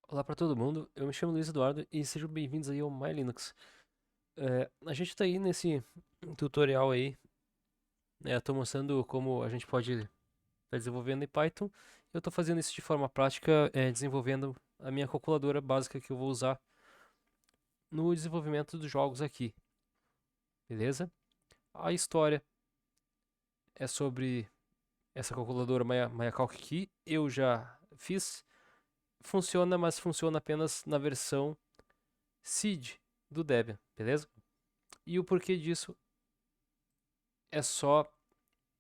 Olá para todo mundo, eu me chamo Luiz Eduardo e sejam bem-vindos aí ao My Linux. A gente está aí nesse tutorial aí, né, eu tô mostrando como a gente pode estar desenvolvendo em Python. Eu estou fazendo isso de forma prática, desenvolvendo a minha calculadora básica que eu vou usar no desenvolvimento dos jogos aqui, beleza? A história é sobre essa calculadora MaiaCalc que eu já fiz. Funciona, mas funciona apenas na versão seed do Debian, beleza? E o porquê disso é só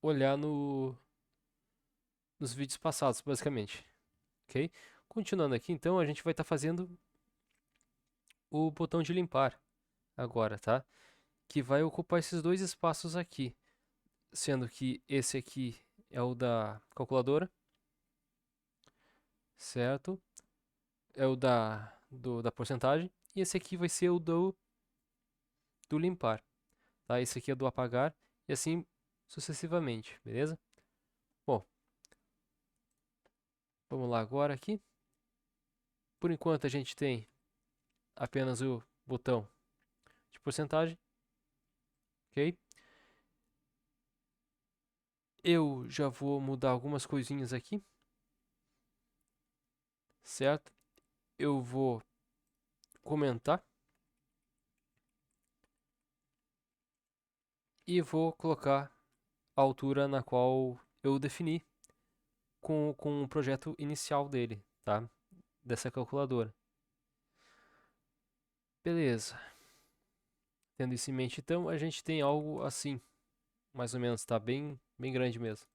olhar nos vídeos passados, basicamente. Ok? Continuando aqui, então, a gente vai estar fazendo o botão de limpar agora, tá? Que vai ocupar esses dois espaços aqui, sendo que esse aqui é o da calculadora, certo? É o da porcentagem, e esse aqui vai ser o do limpar, tá? Esse aqui é do apagar, e assim sucessivamente, beleza? Bom, vamos lá agora aqui. Por enquanto a gente tem apenas o botão de porcentagem, ok? Eu já vou mudar algumas coisinhas aqui, certo? Eu vou comentar e vou colocar a altura na qual eu defini com o projeto inicial dele, tá? Dessa calculadora. Beleza. Tendo isso em mente, então, a gente tem algo assim, mais ou menos, tá? Bem grande mesmo.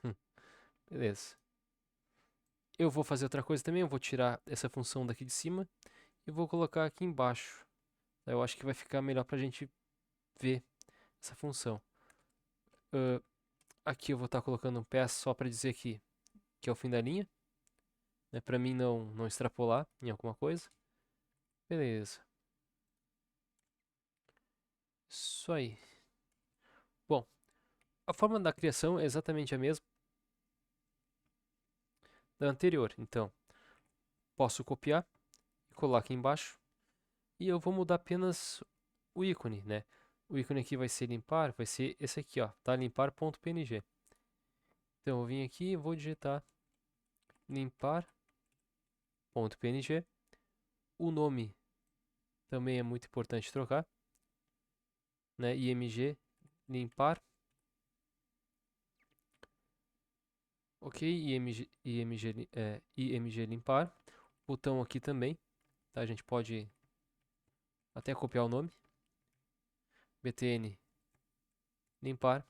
Hum, beleza. Eu vou fazer outra coisa também, eu vou tirar essa função daqui de cima e vou colocar aqui embaixo. Eu acho que vai ficar melhor pra gente ver essa função. Ah, aqui eu vou estar colocando um pass só para dizer que é o fim da linha, né, para mim não extrapolar em alguma coisa. Beleza. Isso aí. Bom, a forma da criação é exatamente a mesma da anterior. Então, posso copiar e colar aqui embaixo. E eu vou mudar apenas o ícone, né? O ícone aqui vai ser limpar, vai ser esse aqui, ó, tá? Limpar.png. Então, eu vou vir aqui e vou digitar limpar.png. O nome também é muito importante trocar, né? img limpar. Ok, img limpar. Botão aqui também, tá? A gente pode até copiar o nome. btn limpar.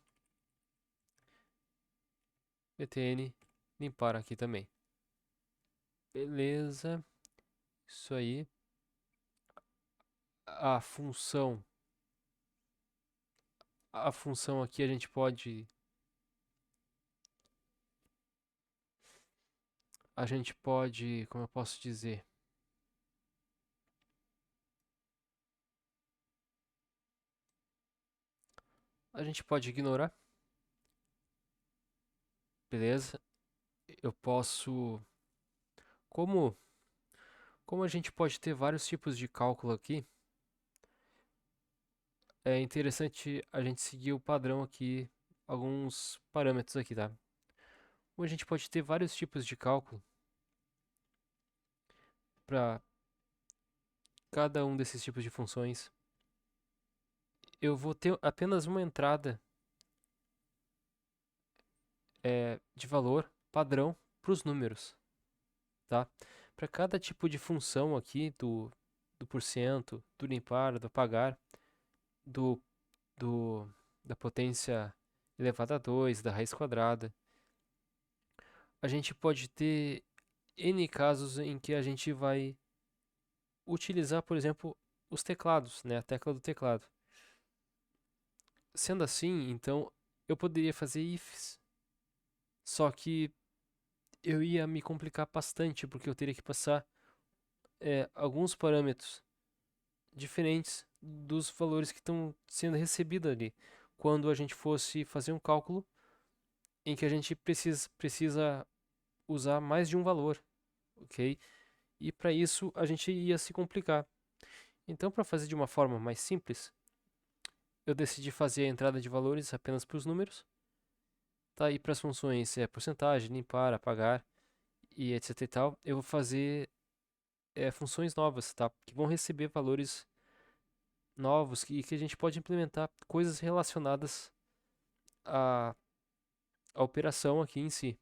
btn limpar aqui também. Beleza, isso aí. A função, a função aqui a gente pode, como eu posso dizer? A gente pode ignorar, beleza? Eu posso, como, como a gente pode ter vários tipos de cálculo aqui, é interessante a gente seguir o padrão aqui, alguns parâmetros aqui, tá? Ou a gente pode ter vários tipos de cálculo para cada um desses tipos de funções. Eu vou ter apenas uma entrada de valor padrão para os números, tá? Para cada tipo de função aqui, do porcento, do limpar, do apagar, do, do, da potência elevada a 2, da raiz quadrada, a gente pode ter N casos em que a gente vai utilizar, por exemplo, os teclados, né? A tecla do teclado. Sendo assim, então eu poderia fazer ifs, só que eu ia me complicar bastante, porque eu teria que passar alguns parâmetros diferentes dos valores que estão sendo recebidos ali, quando a gente fosse fazer um cálculo em que a gente precisa usar mais de um valor, ok? E para isso a gente ia se complicar. Então, para fazer de uma forma mais simples, eu decidi fazer a entrada de valores apenas para os números. Tá aí para as funções porcentagem, limpar, apagar e etc e tal. Eu vou fazer funções novas, tá? Que vão receber valores novos e que a gente pode implementar coisas relacionadas à, à operação aqui em si,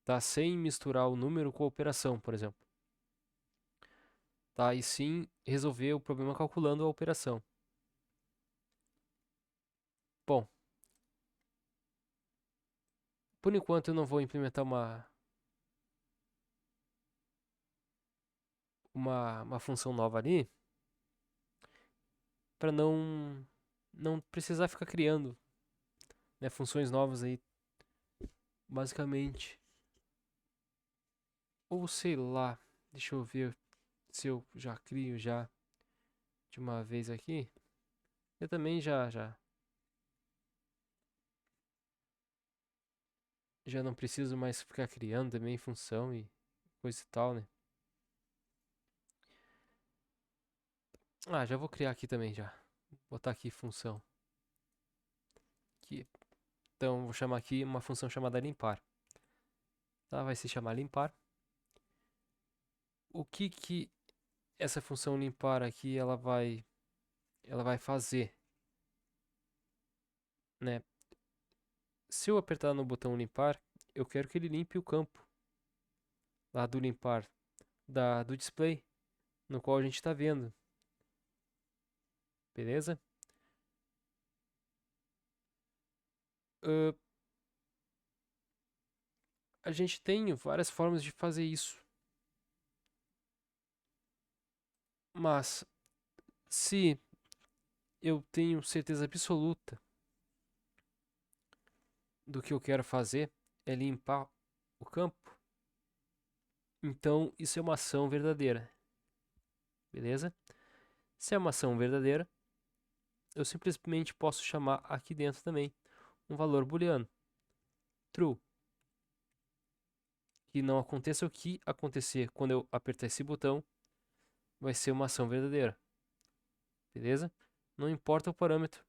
tá? Sem misturar o número com a operação, por exemplo, tá? E sim resolver o problema calculando a operação. Bom, por enquanto eu não vou implementar uma função nova ali, para não precisar ficar criando, né, funções novas aí, basicamente. Ou sei lá, deixa eu ver se eu já crio já de uma vez aqui. Eu também já não preciso mais ficar criando também função e coisa e tal, né? Ah, já vou criar aqui também já. Vou botar aqui função. Aqui. Então vou chamar aqui uma função chamada limpar. Tá? Vai se chamar limpar. O que essa função limpar aqui ela vai fazer, né? Se eu apertar no botão limpar, eu quero que ele limpe o campo lá do limpar do display no qual a gente está vendo, beleza? Uh, a gente tem várias formas de fazer isso, mas se eu tenho certeza absoluta do que eu quero fazer é limpar o campo, então isso é uma ação verdadeira, beleza? Se é uma ação verdadeira, eu simplesmente posso chamar aqui dentro também um valor booleano, true, que não aconteça o que acontecer quando eu apertar esse botão, vai ser uma ação verdadeira, beleza? Não importa o parâmetro,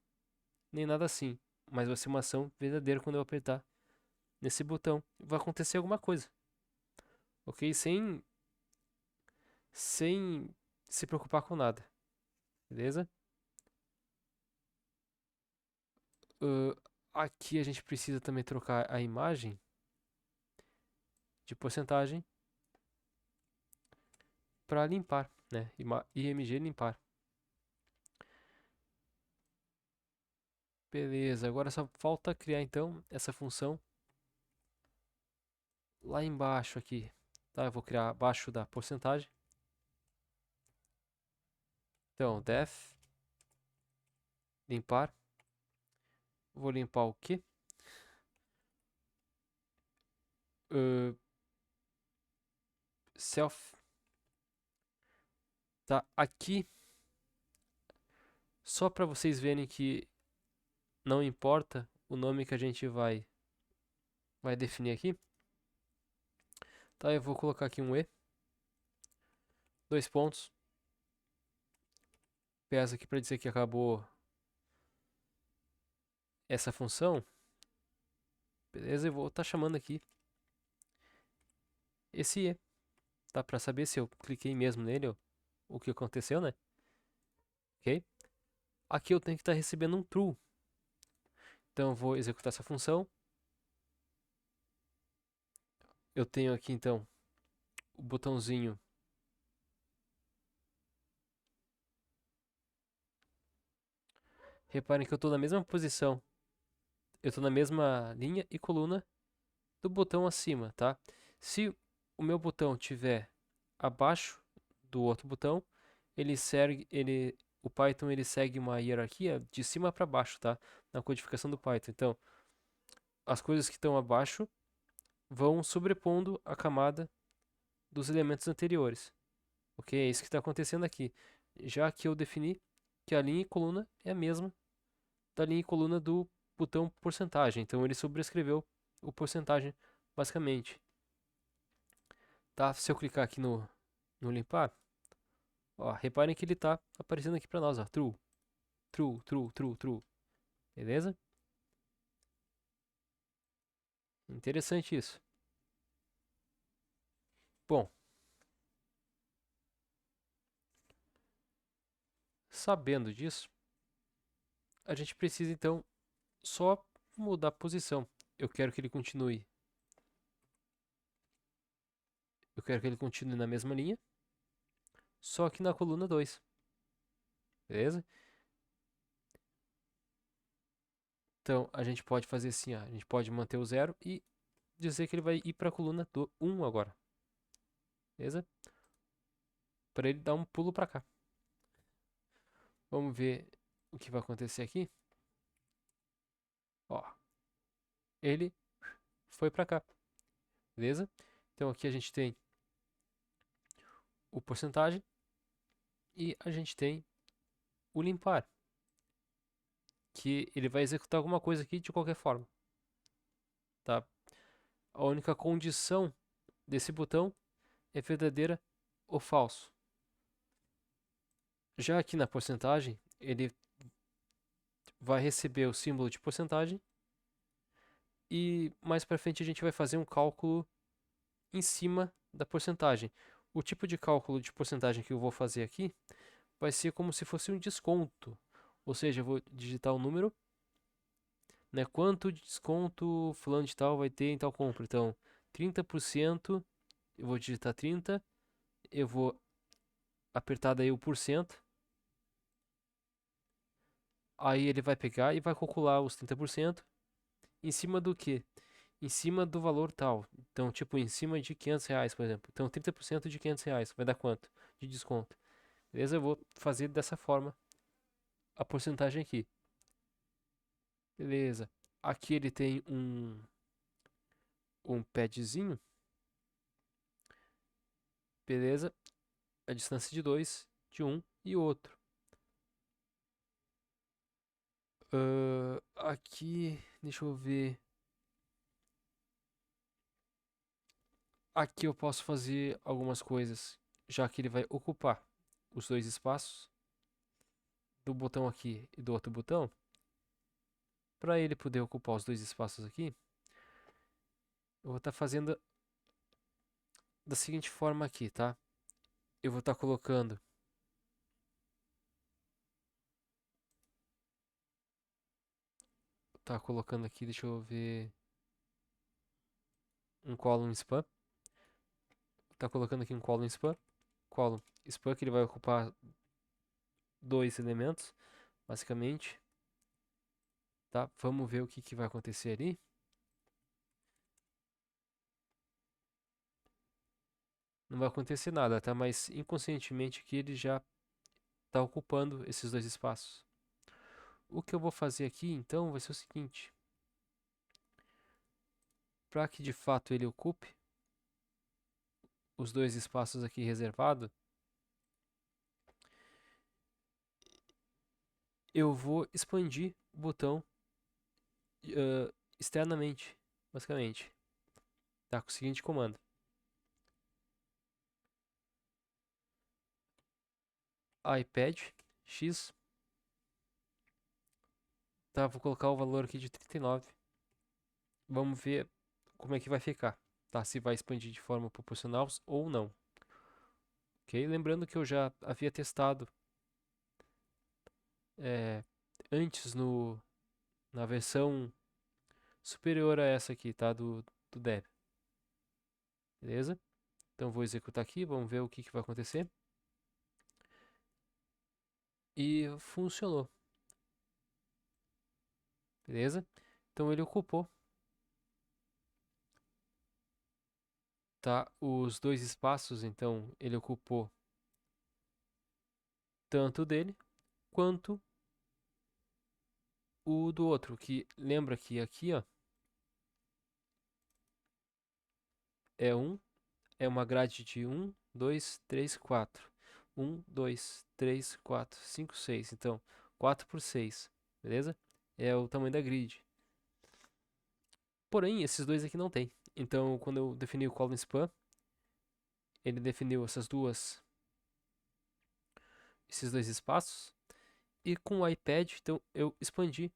nem nada assim, mas vai ser uma ação verdadeira quando eu apertar nesse botão, vai acontecer alguma coisa, ok? Sem se preocupar com nada, beleza? Uh, aqui a gente precisa também trocar a imagem de porcentagem para limpar, né? IMG limpar. Beleza, agora só falta criar então essa função lá embaixo aqui, tá? Eu vou criar abaixo da porcentagem. Então, def limpar. Vou limpar o quê? Uh, self. Tá aqui só para vocês verem que não importa o nome que a gente vai definir aqui. Tá, eu vou colocar aqui um e, dois pontos. Peço aqui para dizer que acabou essa função. Beleza, eu vou estar chamando aqui esse e, tá? Para saber se eu cliquei mesmo nele ou o que aconteceu, né? Ok? Aqui eu tenho que estar recebendo um true. Então eu vou executar essa função. Eu tenho aqui então o botãozinho. Reparem que eu estou na mesma posição. Eu estou na mesma linha e coluna do botão acima, tá? Se o meu botão tiver abaixo do outro botão, o Python ele segue uma hierarquia de cima para baixo, tá? Na codificação do Python. Então, as coisas que estão abaixo vão sobrepondo a camada dos elementos anteriores. Ok? É isso que está acontecendo aqui. Já que eu defini que a linha e coluna é a mesma da linha e coluna do botão porcentagem. Então ele sobrescreveu o porcentagem basicamente. tá? Se eu clicar aqui no limpar, ó, reparem que ele tá aparecendo aqui pra nós, ó, true, true, true, true, true, beleza? Interessante isso. Bom, sabendo disso, a gente precisa então só mudar a posição. Eu quero que ele continue. Eu quero que ele continue na mesma linha, só que na coluna 2, beleza? Então a gente pode fazer assim, ó, a gente pode manter o 0 e dizer que ele vai ir para a coluna do 1 agora, beleza? Para ele dar um pulo para cá. Vamos ver o que vai acontecer aqui. Ó, ele foi para cá, beleza? Então aqui a gente tem o porcentagem e a gente tem o limpar, que ele vai executar alguma coisa aqui de qualquer forma, tá? A única condição desse botão é verdadeira ou falso. Já aqui na porcentagem, ele vai receber o símbolo de porcentagem e mais para frente a gente vai fazer um cálculo em cima da porcentagem. O tipo de cálculo de porcentagem que eu vou fazer aqui vai ser como se fosse um desconto. Ou seja, eu vou digitar o número, né? Quanto de desconto fulano de tal vai ter em tal compra. Então, 30%, eu vou digitar 30, eu vou apertar daí o porcento. Aí ele vai pegar e vai calcular os 30% em cima do quê? Em cima do valor tal. Então, tipo, em cima de R$ 500, por exemplo. Então, 30% de R$ 500 vai dar quanto de desconto? Beleza? Eu vou fazer dessa forma a porcentagem aqui. Beleza. Aqui ele tem um padzinho. Beleza. A distância de 2, de um e outro. Aqui, deixa eu ver. Aqui eu posso fazer algumas coisas, já que ele vai ocupar os dois espaços do botão aqui e do outro botão. Para ele poder ocupar os dois espaços aqui, eu vou estar fazendo da seguinte forma aqui, tá? Eu vou estar colocando aqui, deixa eu ver, um column spam. Tá colocando aqui um column spam. Column spam que ele vai ocupar dois elementos, basicamente. Tá? Vamos ver o que vai acontecer ali. Não vai acontecer nada, tá? Mas inconscientemente aqui ele já está ocupando esses dois espaços. O que eu vou fazer aqui então vai ser o seguinte: para que de fato ele ocupe os dois espaços aqui reservados, eu vou expandir o botão externamente, basicamente. Tá? Com o seguinte comando: iPad X. Tá? Vou colocar o valor aqui de 39. Vamos ver como é que vai ficar, tá? Se vai expandir de forma proporcional ou não. Ok? Lembrando que eu já havia testado é, antes na versão superior a essa aqui, tá? Do Dev. Beleza? Então vou executar aqui, vamos ver o que vai acontecer. E funcionou. Beleza? Então ele ocupou, tá? Os dois espaços, então ele ocupou tanto dele quanto o do outro, que lembra que aqui, ó, é é uma grade de 1, 2, 3, 4. 1, 2, 3, 4, 5, 6. Então, 4 por 6, beleza? É o tamanho da grid. Porém, esses dois aqui não tem. Então, quando eu defini o column span, ele definiu esses dois espaços. E com o iPad, então eu expandi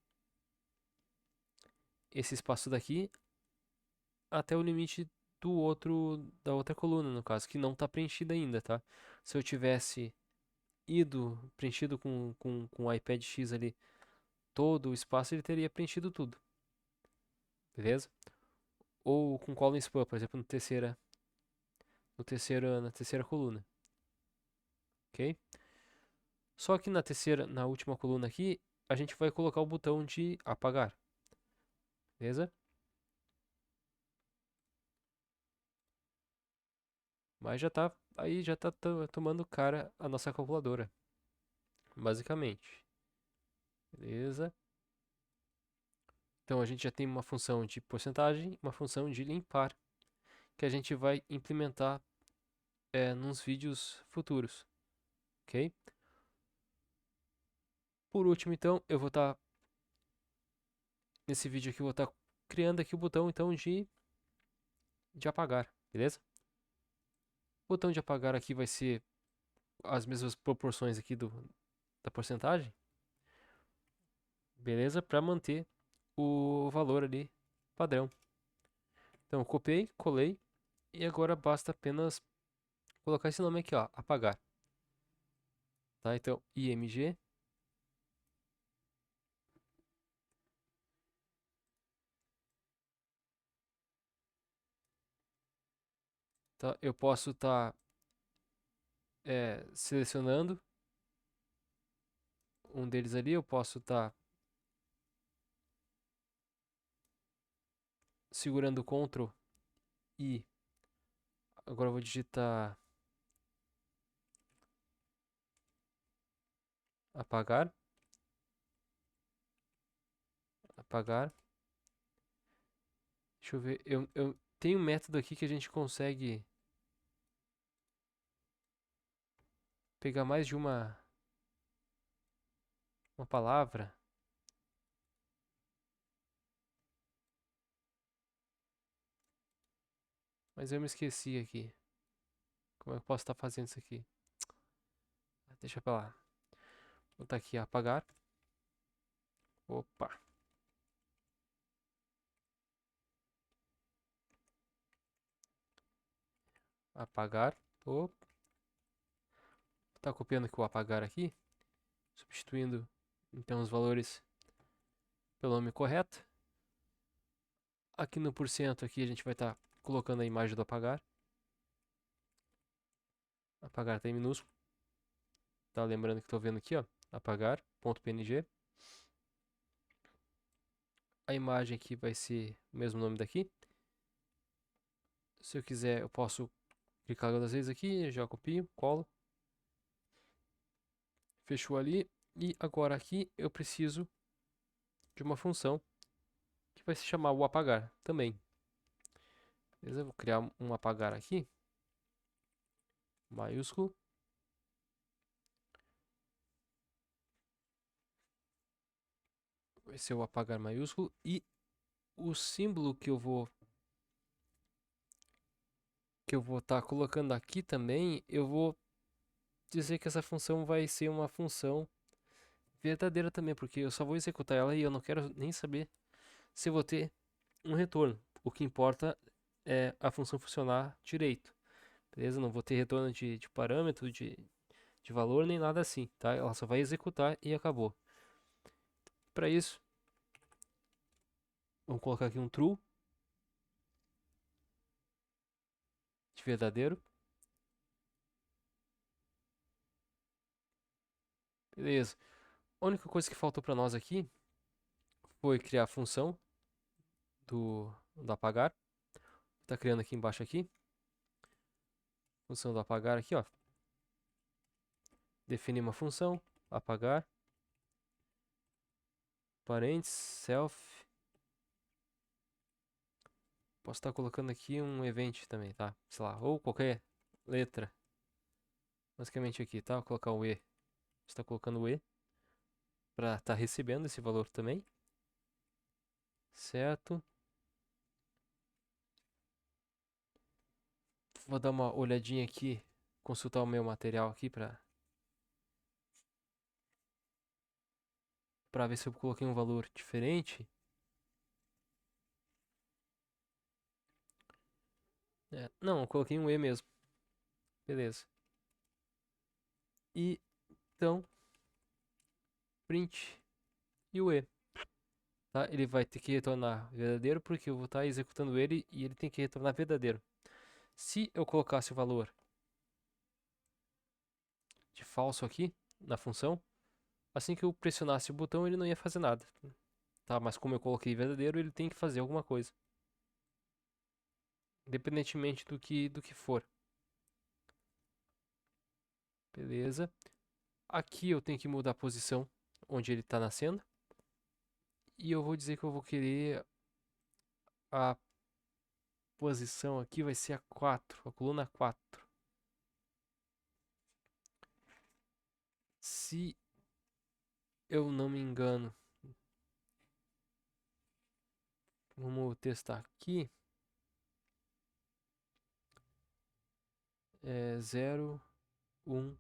esse espaço daqui até o limite da outra coluna, no caso, que não está preenchida ainda, tá? Se eu tivesse ido preenchido com o iPad X ali todo o espaço, ele teria preenchido tudo, beleza? Ou com column span, por exemplo, na terceira coluna, ok? Só que na última coluna aqui, a gente vai colocar o botão de apagar, beleza? Mas já tá tomando cara a nossa calculadora, basicamente, beleza? Então a gente já tem uma função de porcentagem, uma função de limpar, que a gente vai implementar nos vídeos futuros, ok? Por último, então, eu vou estar nesse vídeo aqui, eu vou estar criando aqui o botão então de apagar, beleza? O botão de apagar aqui vai ser as mesmas proporções aqui da porcentagem, beleza? Para manter o valor ali padrão. Então, copiei, colei e agora basta apenas colocar esse nome aqui, ó, apagar. Tá? Então, img. Tá? Eu posso estar selecionando um deles ali, eu posso estar segurando o Ctrl e agora eu vou digitar apagar, apagar. Deixa eu ver, eu tenho um método aqui que a gente consegue pegar mais de uma palavra. Mas eu me esqueci aqui. Como é que eu posso estar fazendo isso aqui? Deixa pra lá. Vou botar aqui apagar. Opa. Apagar. Opa. Tá copiando aqui o apagar aqui. Substituindo então os valores pelo nome correto. Aqui no porcento aqui a gente vai estar colocando a imagem do apagar. Apagar tá em minúsculo. Tá lembrando que estou vendo aqui, ó. Apagar.png. A imagem aqui vai ser o mesmo nome daqui. Se eu quiser, eu posso clicar duas vezes aqui, já copio, colo. Fechou ali. E agora aqui eu preciso de uma função que vai se chamar o apagar também. Beleza? Eu vou criar um apagar aqui, maiúsculo. Vai ser o apagar maiúsculo. E o símbolo que eu vou estar colocando aqui também, eu vou dizer que essa função vai ser uma função verdadeira também, porque eu só vou executar ela e eu não quero nem saber se eu vou ter um retorno. O que importa é a função funcionar direito, beleza? Não vou ter retorno de parâmetro, de valor, nem nada assim, tá? Ela só vai executar e acabou. Para isso, vamos colocar aqui um true de verdadeiro. Beleza. A única coisa que faltou para nós aqui foi criar a função do apagar. Tá criando aqui embaixo aqui. Função do apagar aqui, ó. Definir uma função, apagar, parênteses, self. Posso estar colocando aqui um event também, tá? Sei lá, ou qualquer letra. Basicamente aqui, tá? Vou colocar o E. Está colocando o E para estar recebendo esse valor também. Certo. Vou dar uma olhadinha aqui, consultar o meu material aqui pra ver se eu coloquei um valor diferente. Não, eu coloquei um E mesmo. Beleza. E então, print e o E. Tá? Ele vai ter que retornar verdadeiro porque eu vou estar executando ele e ele tem que retornar verdadeiro. Se eu colocasse o valor de falso aqui na função, assim que eu pressionasse o botão ele não ia fazer nada. Tá? Mas como eu coloquei verdadeiro, ele tem que fazer alguma coisa. Independentemente do que for. Beleza. Aqui eu tenho que mudar a posição onde ele está nascendo. E eu vou dizer que eu vou querer a posição aqui vai ser a 4, a coluna 4. Se eu não me engano, vamos testar aqui. É 0, 1.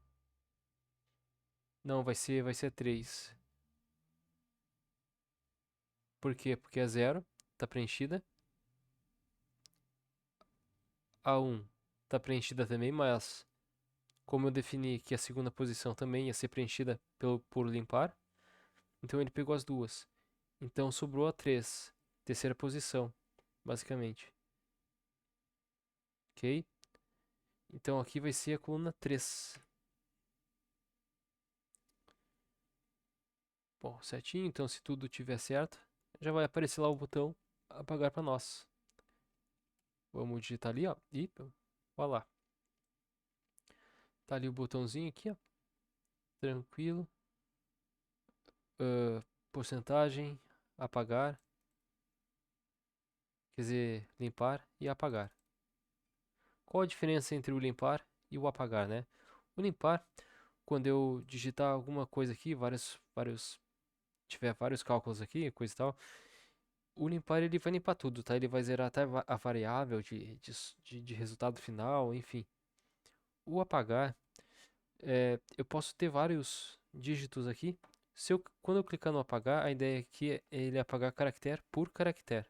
Não, vai ser 3. Por quê? Porque a 0 está preenchida. A 1 está preenchida também, mas como eu defini que a segunda posição também ia ser preenchida por limpar, então ele pegou as duas. Então sobrou a 3, terceira posição, basicamente. Ok? Então aqui vai ser a coluna 3. Bom, certinho. Então se tudo tiver certo, já vai aparecer lá o botão apagar para nós. Vamos digitar ali, ó. E olha lá. Tá ali o botãozinho aqui, ó. Tranquilo. Porcentagem, apagar. Quer dizer, limpar e apagar. Qual a diferença entre o limpar e o apagar, né? O limpar, quando eu digitar alguma coisa aqui, tiver vários cálculos aqui, coisa e tal, o limpar ele vai limpar tudo, tá? Ele vai zerar até a variável de resultado final, enfim. O apagar, eu posso ter vários dígitos aqui. Quando eu clicar no apagar, a ideia aqui é ele apagar caractere por caractere,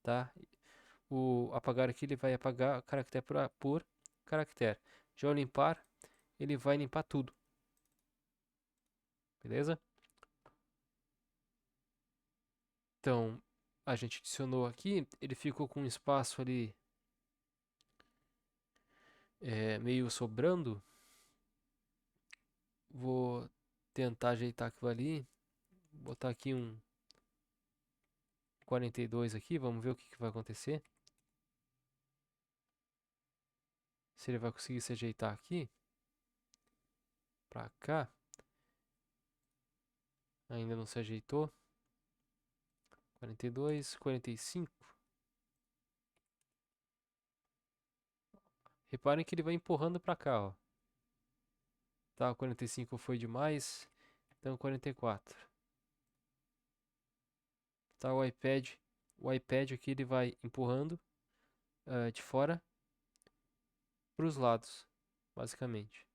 tá? O apagar aqui ele vai apagar caractere por caractere. Já o limpar, ele vai limpar tudo, beleza? Então, a gente adicionou aqui, ele ficou com um espaço ali meio sobrando. Vou tentar ajeitar aquilo ali, botar aqui um 42 aqui, vamos ver o que vai acontecer. Se ele vai conseguir se ajeitar aqui, pra cá. Ainda não se ajeitou. 42, 45. Reparem que ele vai empurrando pra cá, ó. Tá, 45 foi demais. Então 44. Tá, o iPad. O iPad aqui ele vai empurrando de fora para os lados, basicamente.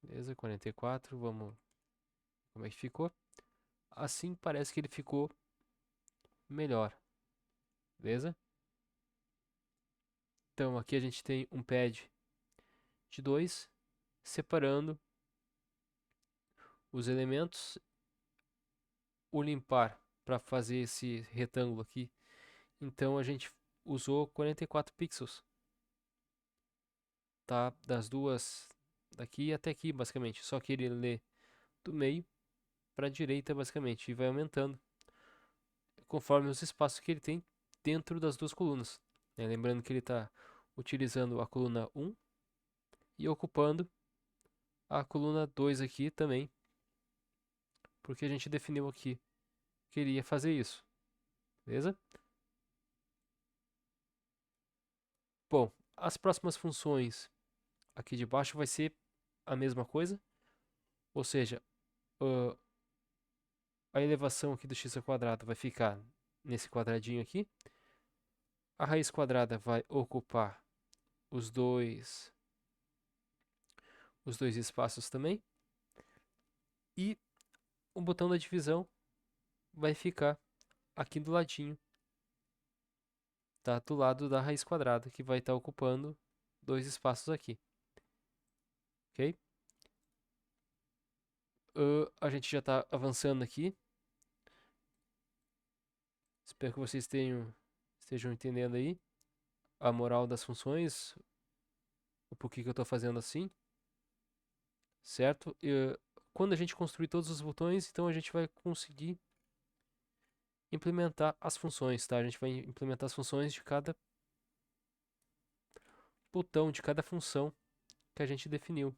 Beleza, 44. Vamos. Como é que ficou? Assim parece que ele ficou melhor. Beleza? Então aqui a gente tem um pad de 2 separando os elementos. O limpar para fazer esse retângulo aqui. Então a gente usou 44 pixels. Tá? Das duas daqui até aqui, basicamente. Só que ele lê do meio para a direita, basicamente, e vai aumentando conforme os espaços que ele tem dentro das duas colunas. Lembrando que ele está utilizando a coluna 1 e ocupando a coluna 2 aqui também, porque a gente definiu aqui que ele ia fazer isso. Beleza? Bom, as próximas funções aqui de baixo vai ser a mesma coisa, ou seja, uh, a elevação aqui do x² vai ficar nesse quadradinho aqui. A raiz quadrada vai ocupar os dois espaços também. E o botão da divisão vai ficar aqui do ladinho, tá? Do lado da raiz quadrada, que vai estar ocupando dois espaços aqui, ok? A gente já está avançando aqui. Espero que vocês estejam entendendo aí a moral das funções, o porquê que eu estou fazendo assim, certo? Quando a gente construir todos os botões, então a gente vai conseguir implementar as funções, tá? A gente vai implementar as funções de cada botão, de cada função que a gente definiu.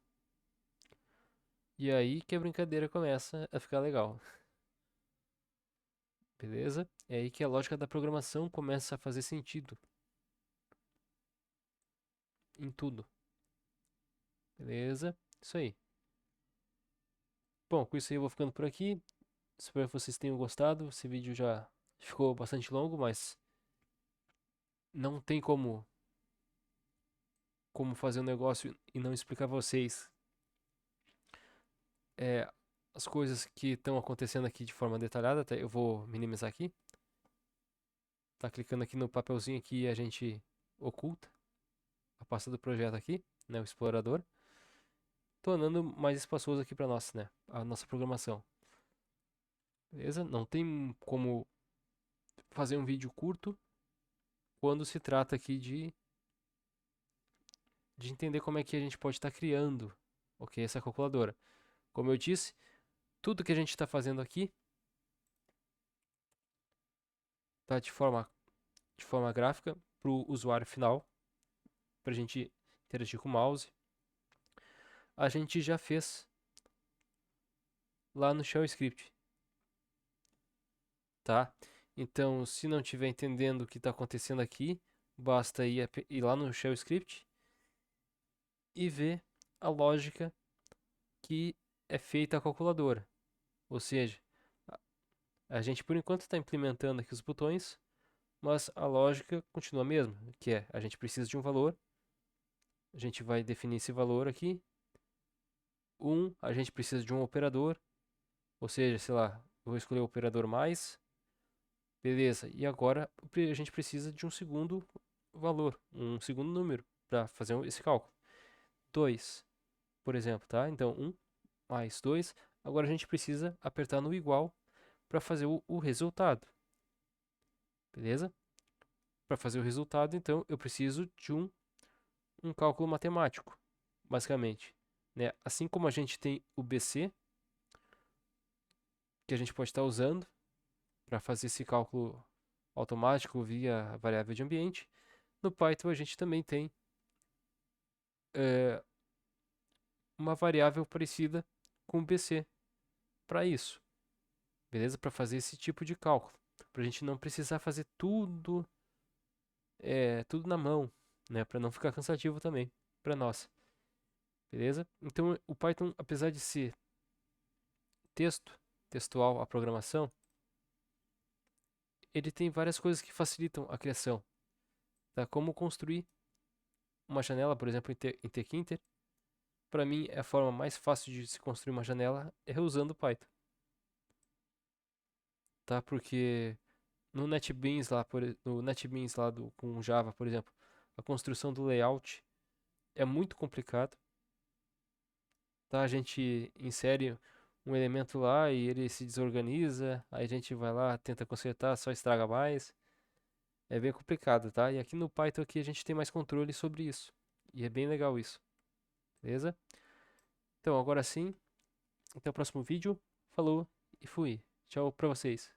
E aí que a brincadeira começa a ficar legal. Beleza? É aí que a lógica da programação começa a fazer sentido em tudo. Beleza? Isso aí. Bom, com isso aí eu vou ficando por aqui. Espero que vocês tenham gostado. Esse vídeo já ficou bastante longo, mas não tem como fazer um negócio e não explicar pra vocês é, as coisas que estão acontecendo aqui de forma detalhada. Tá? Eu vou minimizar aqui. Tá clicando aqui no papelzinho que a gente oculta a pasta do projeto aqui, né, o explorador, tornando mais espaçoso aqui para nós, né, a nossa programação. Beleza? Não tem como fazer um vídeo curto quando se trata aqui de entender como é que a gente pode estar criando, ok, essa calculadora. Como eu disse, tudo que a gente está fazendo aqui tá de forma gráfica para o usuário final, para a gente interagir com o mouse. A gente já fez lá no Shell Script, tá? Então, se não estiver entendendo o que está acontecendo aqui, basta ir lá no Shell Script e ver a lógica que é feita a calculadora. Ou seja, a gente por enquanto está implementando aqui os botões, mas a lógica continua a mesma, que é a gente precisa de um valor, a gente vai definir esse valor aqui. A gente precisa de um operador, ou seja, sei lá, eu vou escolher o operador mais. Beleza, e agora a gente precisa de um segundo valor, um segundo número para fazer esse cálculo. 2, por exemplo, tá? Então, 1 mais 2. Agora a gente precisa apertar no igual para fazer o resultado. Beleza? Para fazer o resultado, então, eu preciso de um cálculo matemático, basicamente. Né? Assim como a gente tem o BC, que a gente pode estar usando para fazer esse cálculo automático via variável de ambiente, no Python a gente também tem é, uma variável parecida com o BC para isso, beleza? Para fazer esse tipo de cálculo, para a gente não precisar fazer tudo na mão, né? Para não ficar cansativo também para nós, beleza? Então o Python, apesar de ser textual a programação, ele tem várias coisas que facilitam a criação, tá? Como construir uma janela, por exemplo, em tkinter. Para mim, é a forma mais fácil de se construir uma janela é usando o Python, tá? Porque no NetBeans lá com Java, por exemplo, a construção do layout é muito complicado, tá? A gente insere um elemento lá e ele se desorganiza, aí a gente vai lá, tenta consertar, só estraga mais. É bem complicado, tá? E aqui no Python aqui a gente tem mais controle sobre isso. E é bem legal isso. Beleza? Então, agora sim, até o próximo vídeo. Falou e fui. Tchau pra vocês.